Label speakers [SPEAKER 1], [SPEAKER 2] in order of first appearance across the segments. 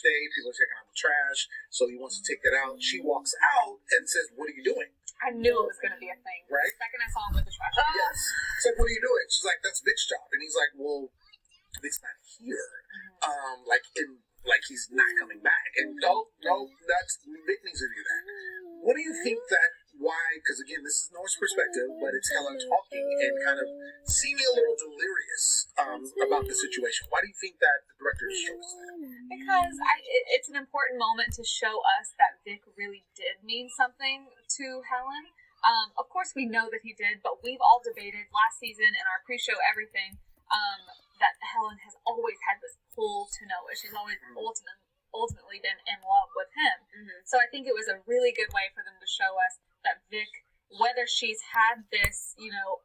[SPEAKER 1] day. People are taking out the trash, so he wants to take that out. She walks out and says, "What are you doing?"
[SPEAKER 2] I knew it was going to be a thing.
[SPEAKER 1] Right?
[SPEAKER 2] The second I saw him with the trash.
[SPEAKER 1] Yes. It's like, "What are you doing?" She's like, "That's Vic's job," and he's like, "Well, Vic's not here. Like he's not coming back." And no, that's Vic needs to do that. What do you think that? Why? Because again, this is Noah's perspective, but it's Helen talking and kind of seeming a little delirious about the situation. Why do you think that the director shows that?
[SPEAKER 2] Because it's an important moment to show us that Vic really did mean something to Helen. Of course, we know that he did, but we've all debated last season and our pre-show everything that Helen has always had this pull to Noah. She's always ultimately been in love with him. Mm-hmm. So I think it was a really good way for them to show us that Vic, whether she's had this,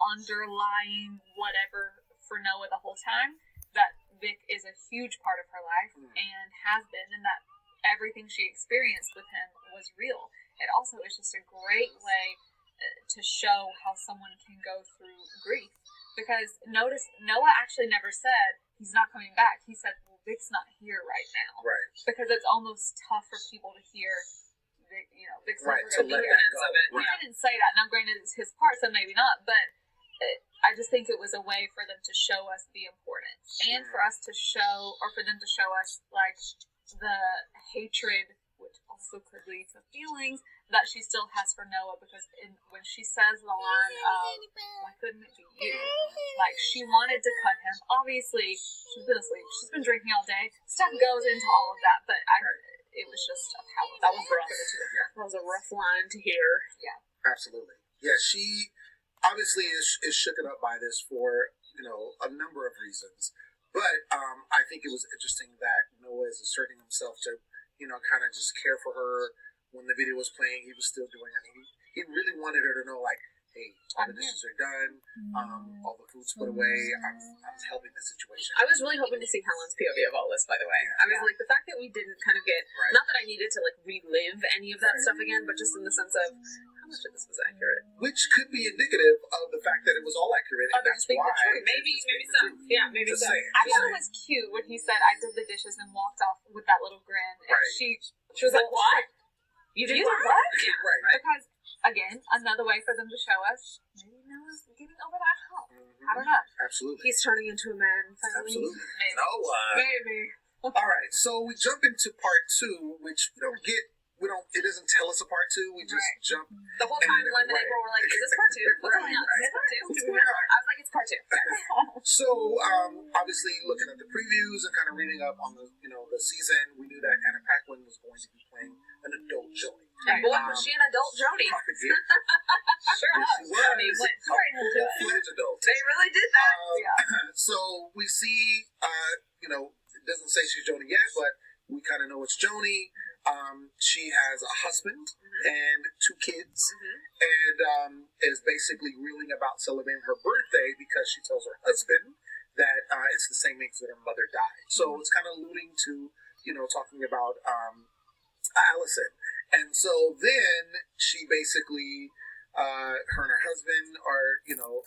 [SPEAKER 2] underlying whatever for Noah the whole time, that Vic is a huge part of her life and has been, and that everything she experienced with him was real. It also is just a great way to show how someone can go through grief. Because notice, Noah actually never said he's not coming back. He said, well, Vic's not here right now.
[SPEAKER 1] Right.
[SPEAKER 2] Because it's almost tough for people to hear Vic's
[SPEAKER 1] right,
[SPEAKER 2] never going to be here. Right. He didn't say that. Now, granted, it's his part, so maybe not. But I just think it was a way for them to show us the importance. And for us to show, or for them to show us, like, the hatred, which also could lead to feelings, that she still has for Noah. Because when she says the line of, why couldn't it be you? Like, she wanted to cut him. Obviously, she's been asleep. She's been drinking all day. Stuff goes into all of that. But it was just a power. That was rough.
[SPEAKER 3] That was a rough line to hear.
[SPEAKER 2] Yeah.
[SPEAKER 1] Absolutely. Yeah, she obviously is shooken up by this for, a number of reasons. But I think it was interesting that Noah is asserting himself to, kind of just care for her. When the video was playing, he was still doing, he really wanted her to know, like, hey, all the dishes are done, all the food's put away, I'm helping the situation.
[SPEAKER 3] I was really hoping to see Helen's POV of all this, by the way. I was like, the fact that we didn't kind of get, not that I needed to, like, relive any of that stuff again, but just in the sense of how much of this was accurate.
[SPEAKER 1] Which could be indicative of the fact that it was all accurate, and that's why.
[SPEAKER 3] Maybe so. Yeah, maybe so.
[SPEAKER 2] I thought it was cute when he said, I did the dishes and walked off with that little grin. And she was like, what? You did what?
[SPEAKER 1] Yeah, right.
[SPEAKER 2] Because, again, another way for them to show us maybe Noah's getting over that hump. I don't know.
[SPEAKER 1] Absolutely.
[SPEAKER 3] He's turning into a man. Finally.
[SPEAKER 1] Absolutely.
[SPEAKER 2] Maybe.
[SPEAKER 1] Noah.
[SPEAKER 2] Maybe.
[SPEAKER 1] All right, so we jump into part 2, which it doesn't tell us a part 2. We just jump.
[SPEAKER 3] The whole time, Len and April were like, is this part 2? What's going on? Is this part 2? What's going on? I was like, it's part 2.
[SPEAKER 1] So, obviously, looking at the previews and kind of reading up on the season, we knew that Anna Paquin was going to be playing an adult Joni.
[SPEAKER 3] And boy, was she an adult Joni. Sure was. They went straight into it.
[SPEAKER 1] Full-fledged adult.
[SPEAKER 3] They really did that.
[SPEAKER 1] So, we see, it doesn't say she's Joni yet, but we kind of know it's Joni. She has a husband and 2 kids, and is basically reeling about celebrating her birthday because she tells her husband that it's the same week that her mother died. So it's kind of alluding to, talking about Allison. And so then she basically, her and her husband are,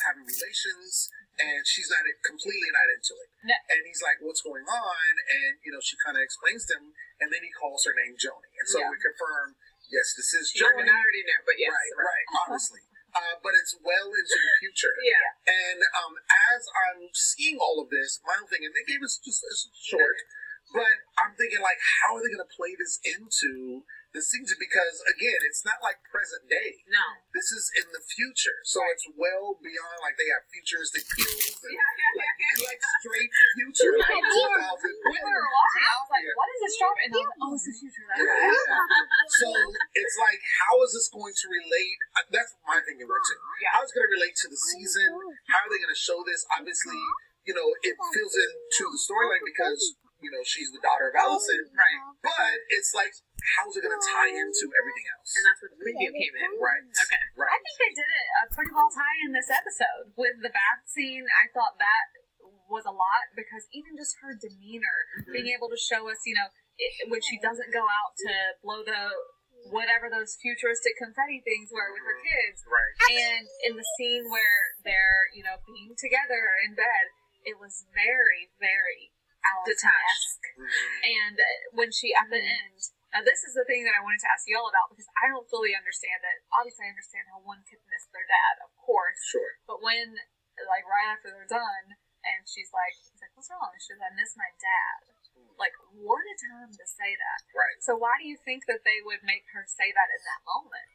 [SPEAKER 1] having relations, and she's completely not into it.
[SPEAKER 2] No.
[SPEAKER 1] And he's like, what's going on? And, she kind of explains to him, and then he calls her name Joni. And so we confirm, yes, this is Joni.
[SPEAKER 3] I already know, but yes.
[SPEAKER 1] Right, obviously. But it's well into the future.
[SPEAKER 3] Yeah.
[SPEAKER 1] And as I'm seeing all of this, my own thing, and they gave us just short, but I'm thinking, like, how are they going to play this into the season? Because, again, it's not like present day.
[SPEAKER 3] No.
[SPEAKER 1] This is in the future. So it's well beyond, like, they have futuristic pills and, like straight future.
[SPEAKER 2] When we were watching, I was like, what is this drop? And I was like, oh, it's the future.
[SPEAKER 1] So it's like, how is this going to relate? That's my thing in too. How is it going to relate to the season? How are they going to show this? Obviously, it fills into the storyline because, she's the daughter of Allison.
[SPEAKER 3] Right.
[SPEAKER 1] But it's like, how's it going to tie into everything else?
[SPEAKER 3] And that's where the preview came in.
[SPEAKER 1] Right.
[SPEAKER 3] Okay.
[SPEAKER 1] Right.
[SPEAKER 2] I think they did a pretty well tie in this episode. With the bath scene, I thought that was a lot because even just her demeanor, being able to show us, when she doesn't go out to blow the whatever those futuristic confetti things were with her kids.
[SPEAKER 1] Right.
[SPEAKER 2] And in the scene where they're, being together in bed, it was very, very Allison-esque. And when she, at the end, now this is the thing that I wanted to ask y'all about, because I don't fully understand it. Obviously, I understand how one could miss their dad, of course.
[SPEAKER 1] Sure.
[SPEAKER 2] But when, like, right after they're done, and he's like, what's wrong? She says, I miss my dad. Like, what a time to say that.
[SPEAKER 1] Right.
[SPEAKER 2] So why do you think that they would make her say that in that moment?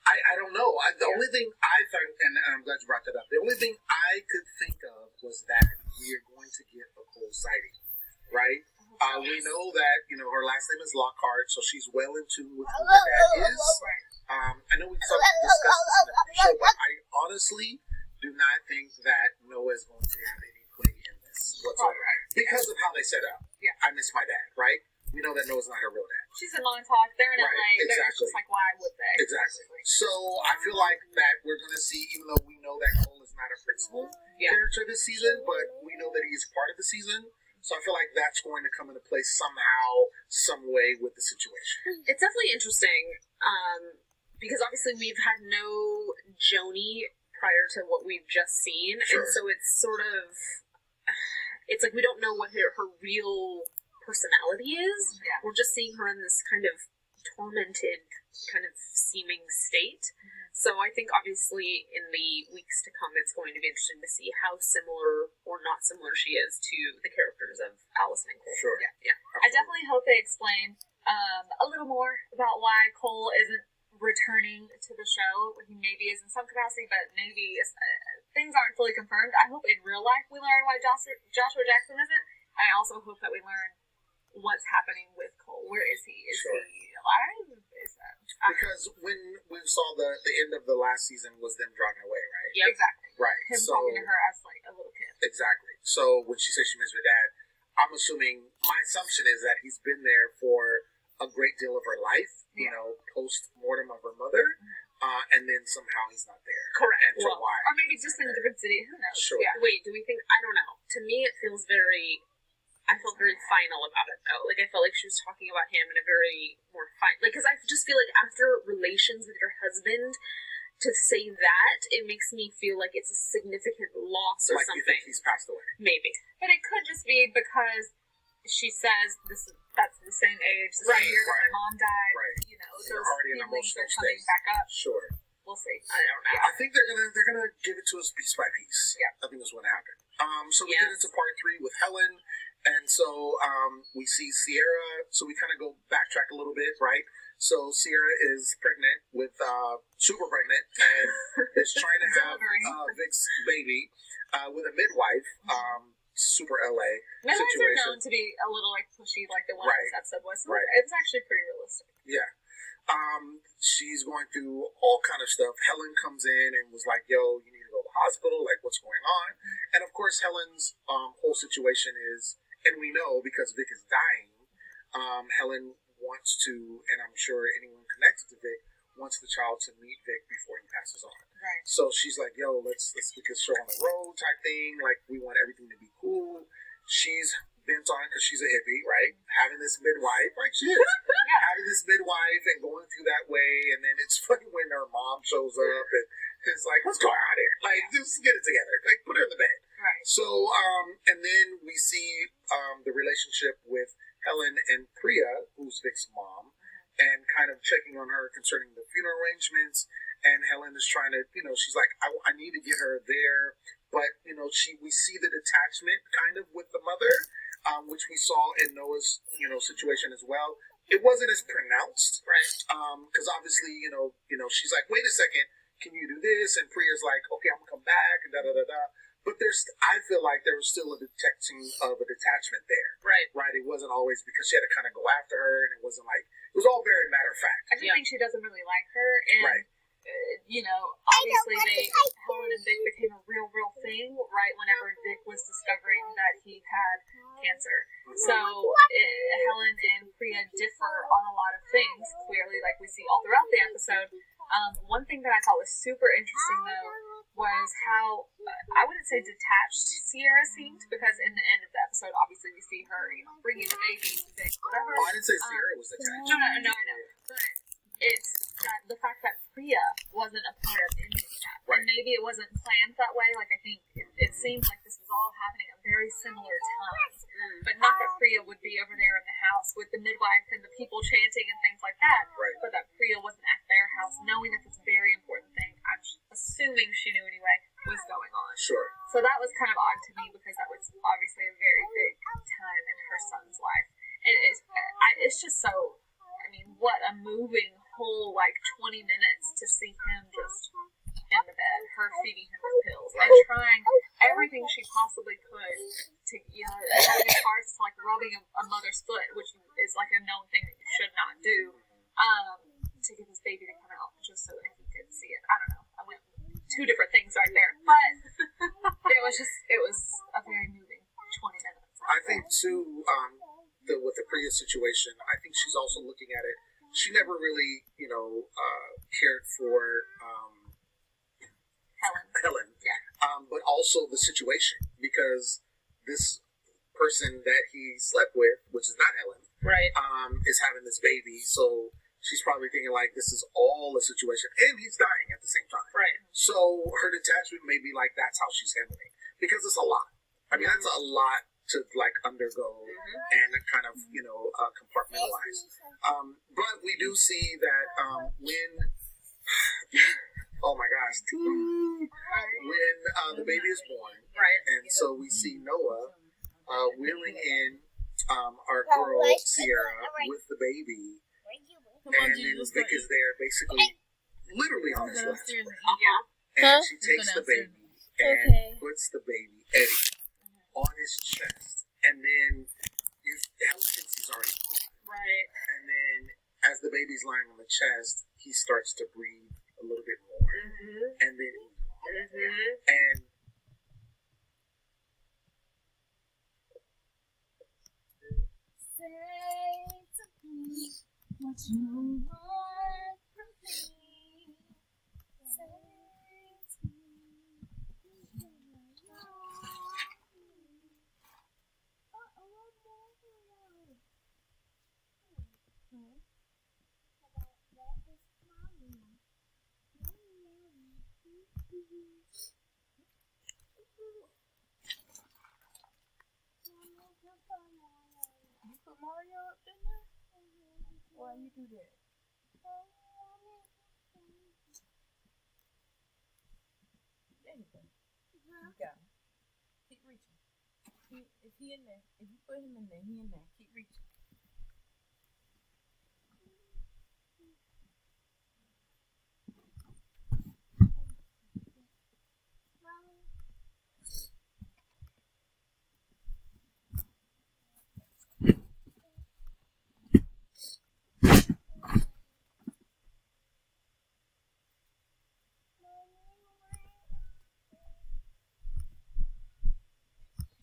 [SPEAKER 1] I don't know. The only thing I thought, and I'm glad you brought that up, the only thing I could think of was that we are going to get a Cole sighting, right? We know that, her last name is Lockhart, so she's well in tune with who her dad is. I know we've discussed this in the show, but I honestly do not think that Noah is going to have any play in this whatsoever. Because of how they set up.
[SPEAKER 2] Yeah.
[SPEAKER 1] I miss my dad, right? We know that Noah's not her real dad.
[SPEAKER 2] She's in Montauk. They're in
[SPEAKER 1] Right,
[SPEAKER 2] LA. They're
[SPEAKER 1] exactly.
[SPEAKER 2] just like, why would they?
[SPEAKER 1] Exactly. So I feel like that we're going to see, even though we know that Cole is not a principal character this season, but we know that he's part of the season. So I feel like that's going to come into play somehow, some way with the situation.
[SPEAKER 3] It's definitely interesting, because obviously we've had no Joni prior to what we've just seen,
[SPEAKER 1] Sure.
[SPEAKER 3] and so it's sort of, it's like we don't know what her real personality is.
[SPEAKER 2] Yeah.
[SPEAKER 3] We're just seeing her in this kind of tormented, kind of seeming state. So I think obviously in the weeks to come, it's going to be interesting to see how similar or not similar she is to the characters of Allison and Cole.
[SPEAKER 1] Sure.
[SPEAKER 3] Yeah.
[SPEAKER 2] I definitely hope they explain a little more about why Cole isn't returning to the show. He maybe is in some capacity, but maybe things aren't fully confirmed. I hope in real life we learn why Joshua Jackson isn't. I also hope that we learn what's happening with Cole. Where is he? Is he alive?
[SPEAKER 1] Because when we saw the end of the last season was them driving away, right?
[SPEAKER 2] Yeah, exactly.
[SPEAKER 1] Right.
[SPEAKER 2] Him talking to her as like a little kid.
[SPEAKER 1] Exactly. So when she says she missed her dad, I'm assuming, my assumption is that he's been there for a great deal of her life, post-mortem of her mother, and then somehow he's not there.
[SPEAKER 3] Correct.
[SPEAKER 1] And so why?
[SPEAKER 2] Or maybe just in a different city. Who knows?
[SPEAKER 1] Sure.
[SPEAKER 2] Yeah.
[SPEAKER 3] Wait, do we think, I don't know. To me, it feels I felt very final about it, though. Like, I felt like she was talking about him in a very more because I just feel like after relations with your husband, to say that, it makes me feel like it's a significant loss or
[SPEAKER 1] like
[SPEAKER 3] something.
[SPEAKER 1] You think he's passed away.
[SPEAKER 3] Maybe.
[SPEAKER 2] But it could just be because she says that's the same age, the same year that my mom died.
[SPEAKER 1] Right.
[SPEAKER 2] Those
[SPEAKER 1] They're already in
[SPEAKER 2] feelings
[SPEAKER 1] emotional
[SPEAKER 2] are coming
[SPEAKER 1] state.
[SPEAKER 2] back up.
[SPEAKER 1] Sure.
[SPEAKER 2] We'll see.
[SPEAKER 3] I don't know.
[SPEAKER 1] I think they're gonna give it to us piece by piece.
[SPEAKER 2] Yeah.
[SPEAKER 1] I think that's what happened. So we get into part 3 with Helen, and so we see Sierra. So we kind of go backtrack a little bit, right? So Sierra is pregnant with super pregnant and is trying to have Vic's baby with a midwife. Super LA
[SPEAKER 2] Midwives
[SPEAKER 1] situation.
[SPEAKER 2] are known to be a little like pushy, like the one
[SPEAKER 1] Right.
[SPEAKER 2] this episode was. So
[SPEAKER 1] Right.
[SPEAKER 2] It was actually pretty realistic.
[SPEAKER 1] Yeah. She's going through all kind of stuff. Helen comes in and was like, yo, you need to go to the hospital. Like, what's going on? And of course, Helen's whole situation is, and we know because Vic is dying, Helen wants to, and I'm sure anyone connected to Vic, wants the child to meet Vic before he passes on.
[SPEAKER 2] Right.
[SPEAKER 1] So she's like, yo, let's get this show on the road type thing. Like, we want everything to be cool. She's bent on, because she's a hippie, right? Having this midwife, like she is. Having this midwife and going through that way, and then it's funny when her mom shows up and it's like, what's going on here? Like, just get it together. Like, put her in the bed.
[SPEAKER 2] Right.
[SPEAKER 1] So, and then we see the relationship with Helen and Priya, who's Vic's mom, and kind of checking on her concerning the funeral arrangements. And Helen is trying to, she's like, I need to get her there. But, we see the detachment kind of with the mother, which we saw in Noah's, situation as well. It wasn't as pronounced, right? Because obviously, she's like, wait a second, can you do this? And Priya's like, okay, I'm gonna come back, and da-da-da-da. But I feel like there was still a detecting of a detachment there.
[SPEAKER 3] Right.
[SPEAKER 1] Right? It wasn't always because she had to kind of go after her, and it wasn't like, it was all very matter of fact.
[SPEAKER 2] I just think she doesn't really like her, and
[SPEAKER 1] Right.
[SPEAKER 2] Obviously Helen and Vic became a real thing right whenever Vic was discovering that he had cancer. So Helen and Priya differ on a lot of things, clearly, like we see all throughout the episode. One thing that I thought was super interesting, though, was how, I wouldn't say detached Sierra seemed, because in the end of the episode, obviously we see her, bringing the baby to Vic, whatever.
[SPEAKER 1] Oh, I didn't say Sierra was detached.
[SPEAKER 2] No, I know. But it's the fact that Priya wasn't a part of any of that.
[SPEAKER 1] Right.
[SPEAKER 2] And maybe it wasn't planned that way. Like, I think it seems like this was all happening at very similar times. but not that Priya would be over there in the house with the midwife and the people chanting and things like that.
[SPEAKER 1] Right.
[SPEAKER 2] But that Priya wasn't at their house, knowing that this very important thing, I'm assuming she knew anyway, was going on.
[SPEAKER 1] Sure.
[SPEAKER 2] So that was kind of odd to me because that was obviously a very big time in her son's life. And it's just so, I mean, what a moving whole, 20 minutes to see him just in the bed, her feeding him with pills, and trying everything she possibly could to, having his heart to rubbing a mother's foot, which is a known thing that you should not do, to get this baby to come out just so that he could see it. I don't know. I went two different things right there, but it was a very moving 20 minutes.
[SPEAKER 1] I think too, with the Priya situation, I think she's also looking at it. She never really, cared for Helen.
[SPEAKER 2] Yeah.
[SPEAKER 1] But also the situation, because this person that he slept with, which is not Helen,
[SPEAKER 3] Right.
[SPEAKER 1] is having this baby. So she's probably thinking this is all a situation, and he's dying at the same time.
[SPEAKER 3] Right.
[SPEAKER 1] So her detachment may be that's how she's handling it, because it's a lot. I mean, that's a lot to undergo and kind of compartmentalize. But we do see that when oh my gosh, when the baby is born,
[SPEAKER 3] Right.
[SPEAKER 1] and so we see Noah wheeling in our girl Sierra with the baby, and then Vic is there basically literally on his lap, and she takes the baby and puts the baby Eddie on his chest, and then Helen thinks he's already born.
[SPEAKER 3] Right.
[SPEAKER 1] And then as the baby's lying on the chest, he starts to breathe a little bit more, and then and
[SPEAKER 4] say to me what you want from me. Say to me what you You put Mario up in there? Why you do that? There you go. You got him. Keep reaching. If he in there, if you put him in there, he in there. Keep reaching.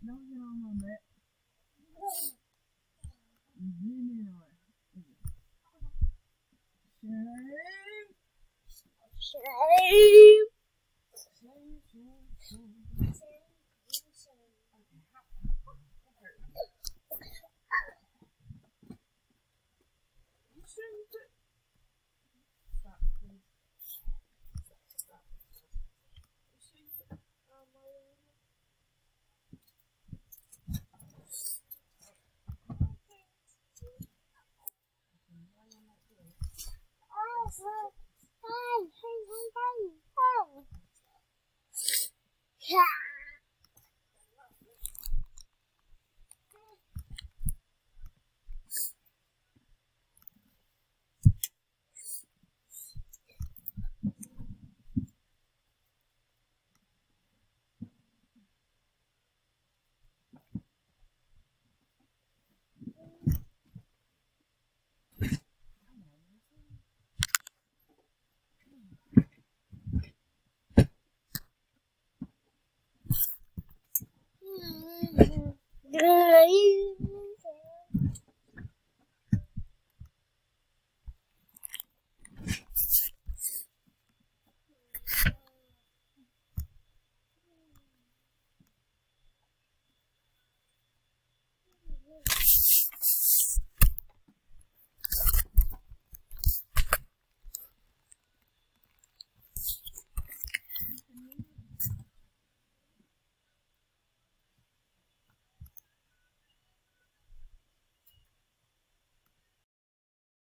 [SPEAKER 4] No, you don't know that. Shame. Shame.